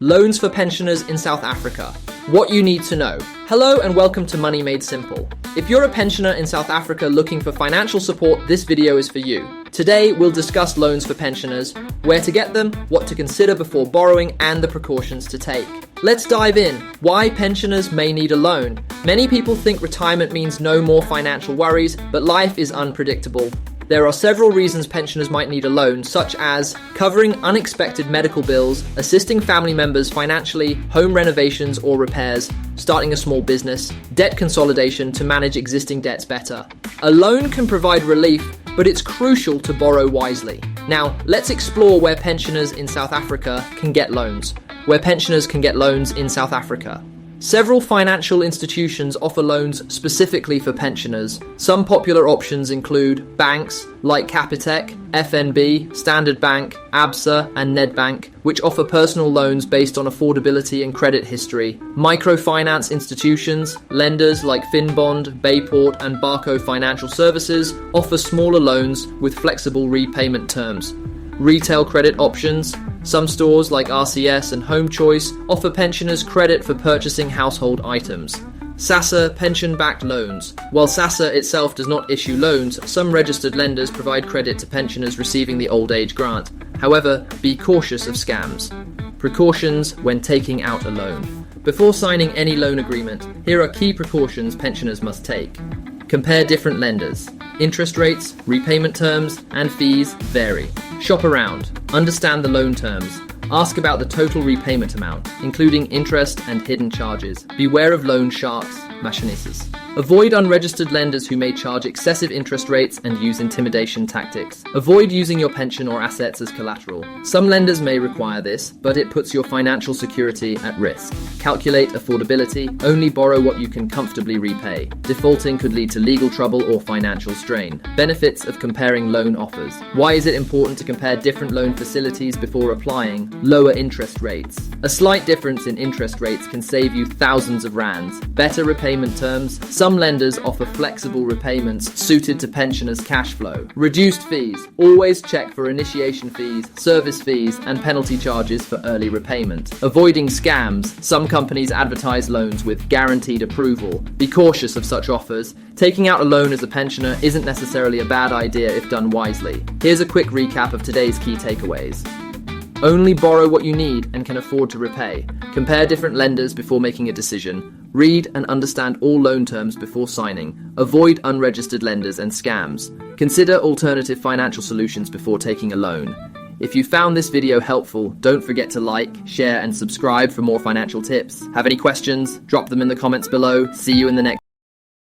Loans for pensioners in South Africa. What you need to know. Hello and welcome to Money Made Simple. If you're a pensioner in South Africa looking for financial support, this video is for you. Today, we'll discuss loans for pensioners, where to get them, what to consider before borrowing, and the precautions to take. Let's dive in. Why pensioners may need a loan. Many people think retirement means no more financial worries, but life is unpredictable. There are several reasons pensioners might need a loan, such as covering unexpected medical bills, assisting family members financially, home renovations or repairs, starting a small business, debt consolidation to manage existing debts better. A loan can provide relief, but it's crucial to borrow wisely. Now, let's explore where pensioners in South Africa can get loans. Where pensioners can get loans in South Africa. Several financial institutions offer loans specifically for pensioners. Some popular options include banks like Capitec, FNB, Standard Bank, Absa, and Nedbank, which offer personal loans based on affordability and credit history. Microfinance Institutions, lenders like Finbond, Bayport, and Barko Financial Services offer smaller loans with flexible repayment terms. Retail credit options. Some stores like RCS and Home Choice offer pensioners credit for purchasing household items. SASSA pension-backed loans. While SASSA itself does not issue loans, some registered lenders provide credit to pensioners receiving the old age grant. However, be cautious of scams. Precautions when taking out a loan. Before signing any loan agreement, here are key precautions pensioners must take. Compare different lenders. Interest rates, repayment terms, and fees vary. Shop around. Understand the loan terms. Ask about the total repayment amount, including interest and hidden charges. Beware of loan sharks, machinistas. Avoid unregistered lenders who may charge excessive interest rates and use intimidation tactics. Avoid using your pension or assets as collateral. Some lenders may require this, but it puts your financial security at risk. Calculate affordability. Only borrow what you can comfortably repay. Defaulting could lead to legal trouble or financial strain. Benefits of comparing loan offers. Why is it important to compare different loan facilities before applying? Lower interest rates. A slight difference in interest rates can save you thousands of rands. Better repayment terms. Some lenders offer flexible repayments suited to pensioners' cash flow. Reduced fees. Always check for initiation fees, service fees, and penalty charges for early repayment. Avoiding scams. Some companies advertise loans with guaranteed approval. Be cautious of such offers. Taking out a loan as a pensioner isn't necessarily a bad idea if done wisely. Here's a quick recap of today's key takeaways. Only borrow what you need and can afford to repay. Compare different lenders before making a decision. Read and understand all loan terms before signing. Avoid unregistered lenders and scams. Consider alternative financial solutions before taking a loan. If you found this video helpful, don't forget to like, share, and subscribe for more financial tips. Have any questions? Drop them in the comments below. See you in the next